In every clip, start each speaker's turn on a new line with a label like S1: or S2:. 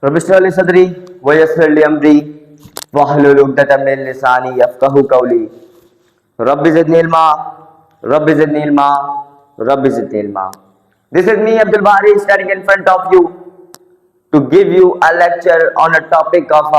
S1: रब इश्रह ली सदरी वयस्सिर ली अमरी वहलुल उक़दतम मिन लिसानी यफ़क़हू क़ौली। Rabbi ज़िदनी इल्मा, rabbi ज़िदनी इल्मा, rabbi ज़िदनी इल्मा। This is me, Abdul Bari, standing in front of you to give you a lecture on a topic of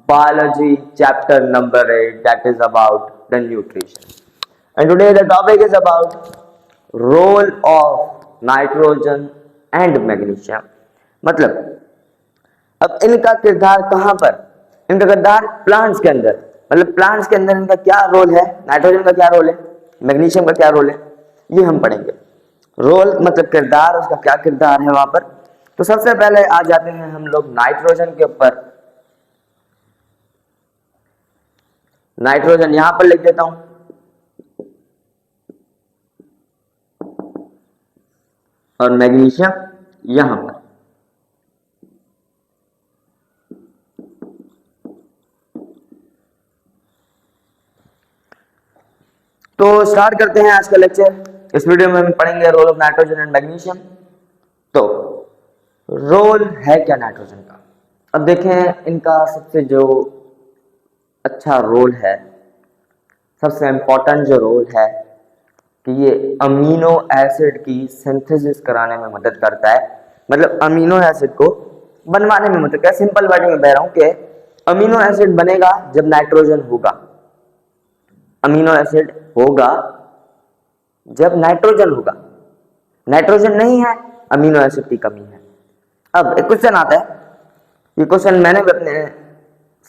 S1: biology, chapter number 8, that is about the nutrition. And today the topic is about role of nitrogen and magnesium. मतलब अब इनका किरदार कहाँ पर, इनका किरदार plants के अंदर, मतलब प्लांट्स के अंदर इनका क्या रोल है, नाइट्रोजन का क्या रोल है, मैग्नीशियम का क्या रोल है, ये हम पढ़ेंगे। रोल मतलब किरदार, उसका क्या किरदार है वहां पर। तो सबसे पहले आ जाते हैं हम लोग नाइट्रोजन के ऊपर। नाइट्रोजन यहां पर लिख देता हूं, और मैग्नीशियम यहां पर। तो स्टार्ट करते हैं आज का लेक्चर। इस वीडियो में हम पढ़ेंगे role of nitrogen and magnesium. तो रोल है क्या नाइट्रोजन का। अब देखें इनका सबसे जो अच्छा रोल है, सबसे इंपॉर्टेंट जो रोल है कि ये अमीनो एसिड की सिंथेसिस कराने में मदद करता है। मतलब अमीनो एसिड को बनवाने में मदद करता है। सिंपल वर्ड में बह रहा हूं कि अमीनो एसिड बनेगा जब नाइट्रोजन होगा, अमीनो एसिड होगा जब नाइट्रोजन होगा। नाइट्रोजन नहीं है, अमीनो एसिड की कमी है। अब एक क्वेश्चन आता है, ये क्वेश्चन मैंने भी अपने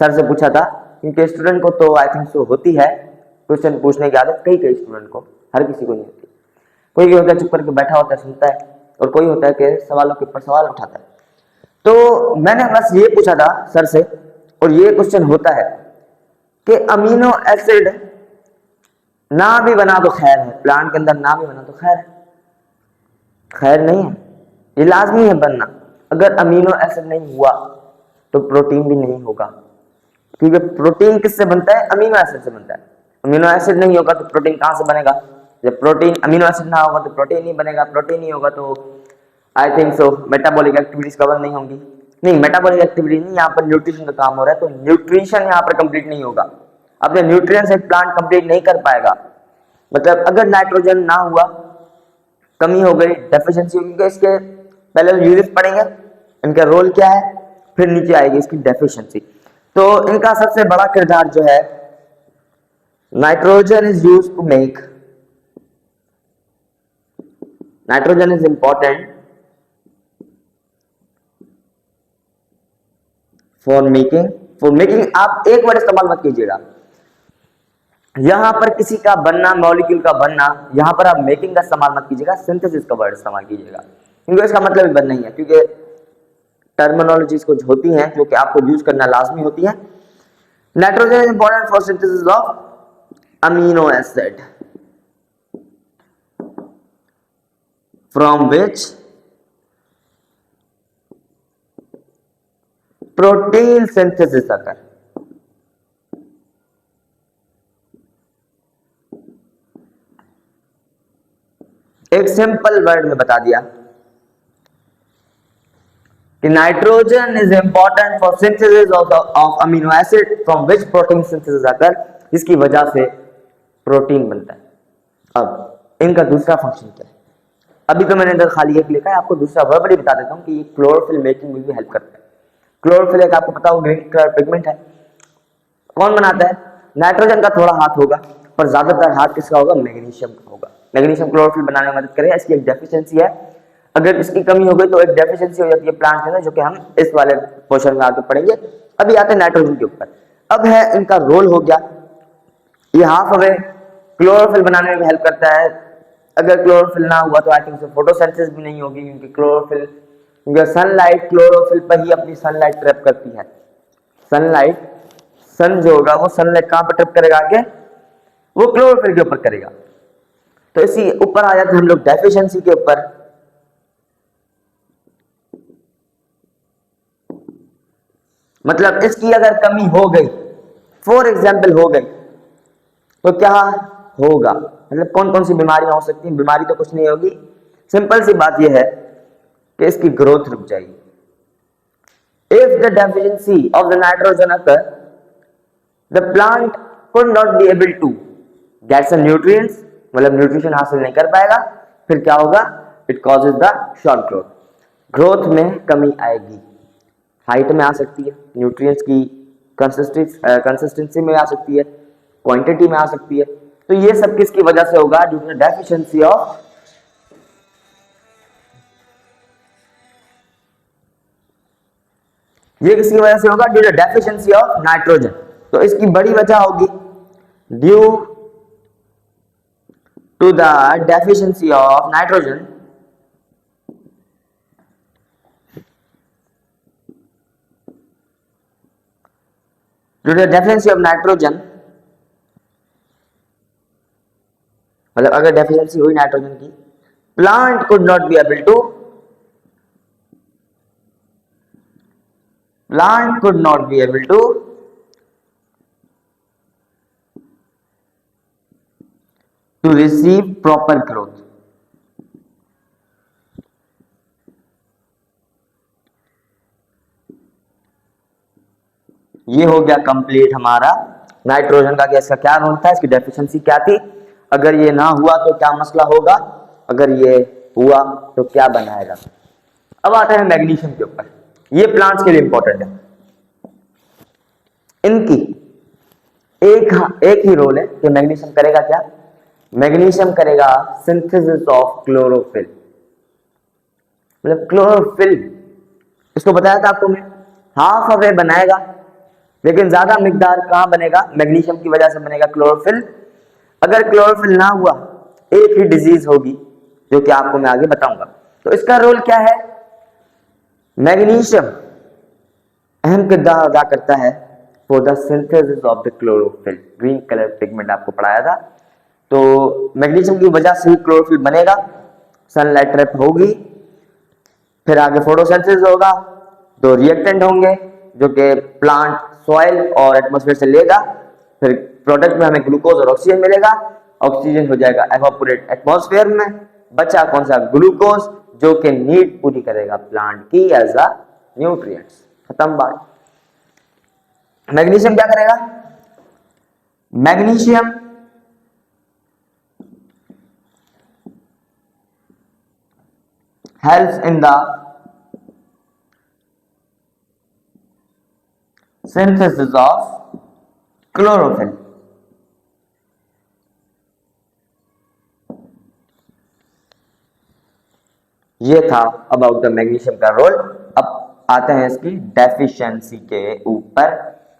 S1: सर से पूछा था, क्योंकि स्टूडेंट को तो आई थिंक सो होती है क्वेश्चन पूछने की आदत, कई स्टूडेंट को, हर किसी को नहीं होती। कोई होता है चुप करके बैठा होता है सुनता है, और कोई होता है कि सवालों के ऊपर सवाल उठाता है। तो मैंने बस ये पूछा था सर से, और ये क्वेश्चन होता है कि अमीनो एसिड ना भी बना तो खैर है, प्लांट के अंदर ना भी बना तो खैर है, खैर नहीं है, ये लाजमी है बनना। अगर अमीनो एसिड नहीं हुआ तो प्रोटीन भी नहीं होगा, क्योंकि प्रोटीन किससे बनता है, अमीनो एसिड से बनता है। अमीनो एसिड नहीं होगा तो प्रोटीन कहां से बनेगा। जब प्रोटीन, अमीनो एसिड ना होगा तो प्रोटीन नहीं बनेगा, प्रोटीन नहीं होगा तो I think so metabolic activities cover नहीं होंगी। नहीं, मेटाबॉलिक एक्टिविटी नहीं, यहाँ पर न्यूट्रिशन का काम हो रहा है, तो न्यूट्रिशन यहाँ पर कंप्लीट नहीं होगा। अपने न्यूट्रिएंट्स एक प्लांट कंप्लीट नहीं कर पाएगा। मतलब अगर नाइट्रोजन ना हुआ, कमी हो गई, डेफिशिएंसी होगी, इसके पहले यूजेस पढ़ेंगे, इनका रोल क्या है, फिर नीचे आएगी इसकी डेफिशिएंसी। तो इनका सबसे बड़ा किरदार जो है, nitrogen is used to make, nitrogen is important for making. आप एक वर्ड इस्तेमाल मत कीजिएगा, यहां पर किसी का बनना, मॉलिक्यूल का बनना, यहां पर आप मेकिंग का इस्तेमाल मत कीजिएगा, सिंथेसिस का वर्ड इस्तेमाल कीजिएगा, क्योंकि इसका मतलब ही बनना ही है। क्योंकि टर्मिनोलॉजीज कुछ होती हैं जो कि आपको यूज करना लाजमी होती है। Nitrogen is important for synthesis of amino acid from which protein synthesis occur. एक सिंपल वर्ड में बता दिया कि nitrogen is important for synthesis of amino acid from which protein synthesis occur, जिसकी वजह से प्रोटीन बनता है। अब इनका दूसरा फंक्शन क्या है, अभी तो मैंने इधर खाली एक लिखा है, आपको दूसरा वर्बली बता देता हूं कि ये क्लोरोफिल मेकिंग में भी हेल्प करता है। क्लोरोफिल एक आपको पता हो ग्रीन कलर पिगमेंट है, कौन बनाता है, नाइट्रोजन का थोड़ा हाथ होगा, पर ज्यादातर हाथ किसका होगा, मैग्नीशियम का होगा। मैग्नीशियम क्लोरोफिल बनाने में मदद करेगा। इसकी एक डेफिशिएंसी है, अगर इसकी कमी हो गई तो एक डेफिशिएंसी हो जाती है प्लांट के अंदर, जो कि हम इस वाले पोर्शन में आगे पढ़ेंगे। अभी आते हैं नाइट्रोजन के ऊपर। अब है इनका रोल हो गया, ये हाफ अवे क्लोरोफिल बनाने में भी हेल्प करता है। अगर क्लोरोफिल ना हुआ तो आई थिंक सो फोटोसिंथेसिस भी नहीं होगी, क्योंकि क्लोरोफिल, क्योंकि सनलाइट क्लोरोफिल पर ही अपनी सनलाइट ट्रैप करती है। सनलाइट, सन जो होगा वो सनलाइट कहां पर ट्रैप करेगा, आगे वो क्लोरोफिल के ऊपर करेगा। तो इसी ऊपर आ जाते हैं हम लोग डेफिशिएंसी के ऊपर। मतलब इसकी अगर कमी हो गई, फॉर एग्जाम्पल हो गई, तो क्या होगा, मतलब कौन कौन सी बीमारियां हो सकती हैं। बीमारी तो कुछ नहीं होगी, सिंपल सी बात यह है कि इसकी ग्रोथ रुक जाएगी। If the deficiency of the nitrogen occur, the plant could not be able to get some nutrients, मतलब न्यूट्रिशन हासिल नहीं कर पाएगा, फिर क्या होगा? It causes the short growth, growth में कमी आएगी, हाइट में आ सकती है, न्यूट्रिएंट्स की कंसिस्टेंसी में आ सकती है, क्वांटिटी में आ सकती है। तो ये सब किसकी वजह से होगा? Due to the deficiency of ये किसकी वजह से होगा? Due to deficiency of nitrogen. तो इसकी बड़ी वजह होगी due to the deficiency of nitrogen, due to the deficiency of nitrogen, मतलब अगर डेफिशिएंसी हुई नाइट्रोजन की, plant could not be able to plant could not be able to receive proper growth. ये हो गया कंप्लीट हमारा नाइट्रोजन का, इसका क्या रोल था, इसकी डेफिशिएंसी क्या थी, अगर ये ना हुआ तो क्या मसला होगा, अगर ये हुआ तो क्या बनाएगा। अब आता है मैग्नीशियम के ऊपर, ये प्लांट्स के लिए इंपॉर्टेंट है। इनकी एक ही रोल है कि मैग्नीशियम करेगा क्या? मैग्नीशियम करेगा सिंथेसिस ऑफ क्लोरोफिल, मतलब क्लोरोफिल, इसको बताया था आपको मैं, हाफ अवे बनाएगा, लेकिन ज्यादा मिकदार कहां बनेगा? मैग्नीशियम की वजह से बनेगा क्लोरोफिल। अगर क्लोरोफिल ना हुआ, एक ही डिजीज होगी, जो कि आपको मैं आगे बताऊंगा। तो इसका रोल क्या है? मैग्नीशियम अहम किरदार अदा करता है for the synthesis of the chlorophyll, green colour pigment आपको पढ़ाया था। तो मैग्नीशियम की वजह से ही क्लोरोफिल बनेगा, सनलाइट ट्रैप होगी, फिर आगे फोटोसिंथेसिस होगा, दो रिएक्टेंट होंगे जो कि प्लांट सॉइल और एटमॉस्फेयर से लेगा, फिर प्रोडक्ट में हमें ग्लूकोज और ऑक्सीजन मिलेगा, ऑक्सीजन हो जाएगा एवापोरेट एटमॉस्फेयर में, बचा कौन सा? ग्लूकोज, जो कि नीड पूरी करेगा प्लांट की एज अ न्यूट्रिएंट्स। खत्म बात। मैग्नीशियम क्या करेगा? Magnesium helps in the synthesis of chlorophyll. ये था अबाउट द मैग्नीशियम का रोल। अब आते हैं इसकी डेफिशिएंसी के ऊपर,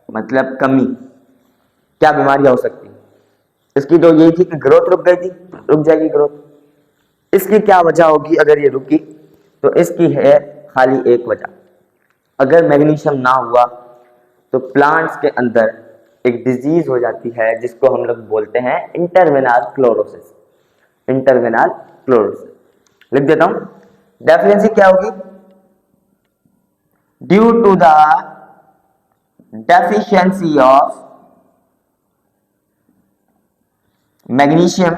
S1: मतलब कमी। क्या बीमारियां हो सकती? इसकी तो यही थी कि ग्रोथ रुक गई थी, रुक जाएगी ग्रोथ। इसकी क्या वजह होगी अगर ये रुकी? तो इसकी है खाली एक वजह, अगर मैग्नीशियम ना हुआ तो प्लांट्स के अंदर एक डिजीज हो जाती है जिसको हम लोग बोलते हैं इंटरवेनल क्लोरोसिस। इंटरवेनल क्लोरोसिस लिख देता हूं। डेफिशिएंसी क्या होगी? Due to the deficiency of magnesium,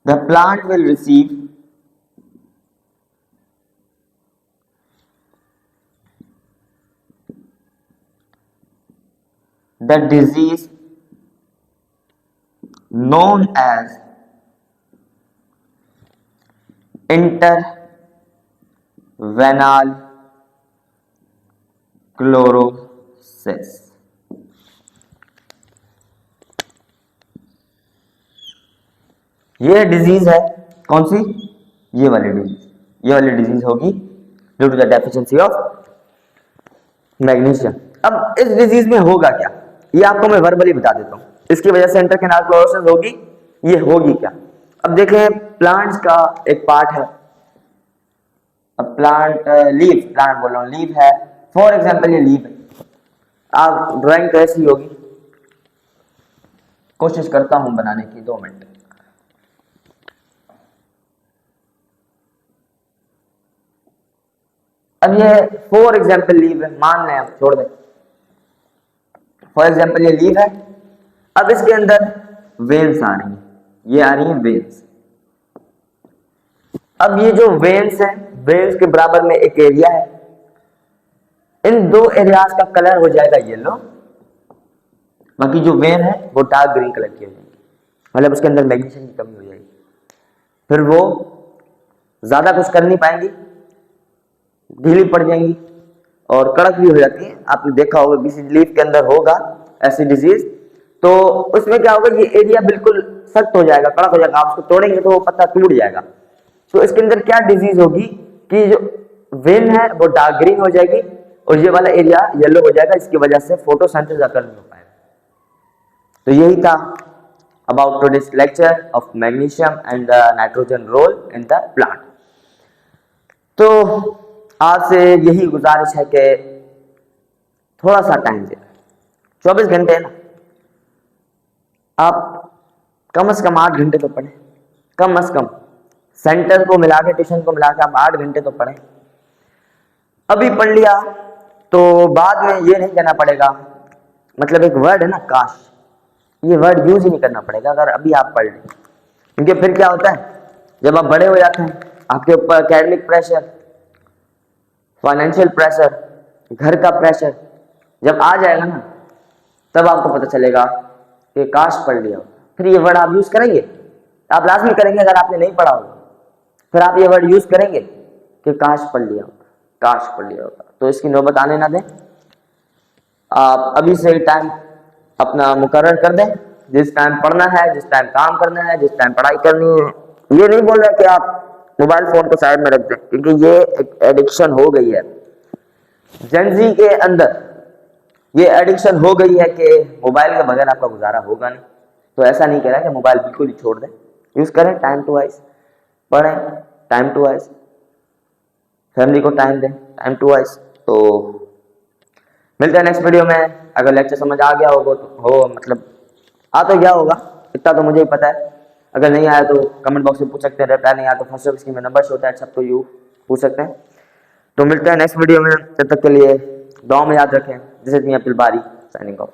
S1: the plant will receive the disease known as intervenal chlorosis। ये डिजीज है कौन सी? ये वाली डिजीज, ये वाली डिजीज होगी due to the deficiency of magnesium. अब इस डिजीज में होगा क्या, ये आपको मैं वर्बली बता देता हूं। इसकी वजह से इंटरकेनाल क्लोरोसिस होगी। ये होगी क्या? अब देखें, प्लांट्स का एक पार्ट है, अब प्लांट लीफ, प्लांट बोल रहा हूं, लीफ है, फॉर एग्जाम्पल ये लीफ है। आप ड्राइंग कैसी होगी? कोशिश करता हूं बनाने की, 2 मिनट। अब ये फॉर एग्जाम्पल लीव है, मान लें, अब छोड़ दें, फॉर एग्जाम्पल ये लीव है। अब इसके अंदर वेन्स आ रही हैं, ये आ रही है वेन्स। अब ये जो वेन्स है, वेन्स के बराबर में एक एरिया है, इन दो एरियाज का कलर हो जाएगा येलो, बाकी जो वेन है वो डार्क ग्रीन कलर की हो जाएगी, मतलब उसके अंदर मैग्नीशियम की कमी हो जाएगी, फिर वो ज्यादा कुछ कर नहीं पाएंगी, ढीली पड़ जाएंगी और कड़क भी हो जाती है। आपने देखा होगा किसी लीफ के अंदर होगा ऐसी डिजीज, तो उसमें क्या होगा, ये एरिया बिल्कुल सख्त हो जाएगा, कड़क हो जाएगा, आप उसको तोड़ेंगे तो वो पत्ता टूट जाएगा। तो इसके अंदर क्या डिजीज होगी कि जो वेन है वो डार्क ग्रीन हो जाएगी और ये वाला एरिया येलो हो जाएगा, इसकी वजह से फोटोसिंथेसिस अकर नहीं हो पाएगा। तो यही था about today's lecture of magnesium and the nitrogen role in the plant। तो आज से यही गुजारिश है कि थोड़ा सा टाइम दे, 24 घंटे ना, आप कम से कम 8 घंटे तो पढ़ें, कम से कम सेंटर को मिला के, ट्यूशन को मिला के आप 8 घंटे तो पढ़ें। अभी पढ़ लिया तो बाद में ये नहीं कहना पड़ेगा, मतलब एक वर्ड है ना काश, ये वर्ड यूज ही नहीं करना पड़ेगा अगर अभी आप पढ़ लें, क्योंकि फिर क्या होता है, जब आप बड़े हो जाते हैं आपके ऊपर एकेडमिक प्रेशर, फाइनेंशियल प्रेशर, घर का प्रेशर जब आ जाएगा ना, तब आपको पता चलेगा कि काश पढ़ लिया। फिर ये वर्ड आप यूज करेंगे, आप लाजमी करेंगे, अगर आपने नहीं पढ़ा होगा फिर आप ये वर्ड यूज करेंगे कि काश पढ़ लिया होगा, काश पढ़ लिया होगा। तो इसकी नौबत आने ना दें, आप अभी से टाइम अपना मुकर्रर कर दें, जिस टाइम पढ़ना है, जिस टाइम काम करना है, जिस टाइम पढ़ाई करनी है। ये नहीं बोल रहा कि आप मोबाइल फोन को साइड में रख दें, क्योंकि ये एक एडिक्शन हो गई है जेनजी के अंदर, ये एडिक्शन हो गई है कि मोबाइल के बगैर आपका गुजारा होगा नहीं। तो ऐसा नहीं कह रहा कि मोबाइल बिल्कुल ही छोड़ दें, यूज करें टाइम टू वाइज, पढ़ें टाइम टू वाइज, फैमिली को टाइम दें टाइम टू वाइज। तो मिलते हैं नेक्स्ट वीडियो में। अगर लेक्चर समझ आ गया होगा तो हो, मतलब आ तो गया होगा, इतना तो मुझे ही पता है। अगर नहीं आया तो कमेंट बॉक्स में पूछ सकते हैं, रिप्लाई नहीं आया तो फर्स्ट स्क्रीन में नंबर शो होता है, सब तो यू पूछ सकते हैं। तो मिलते हैं नेक्स्ट वीडियो में, तब तक के लिए दुआ में याद रखें। दिस इज मी अब्दुल बारी साइनिंग ऑफ।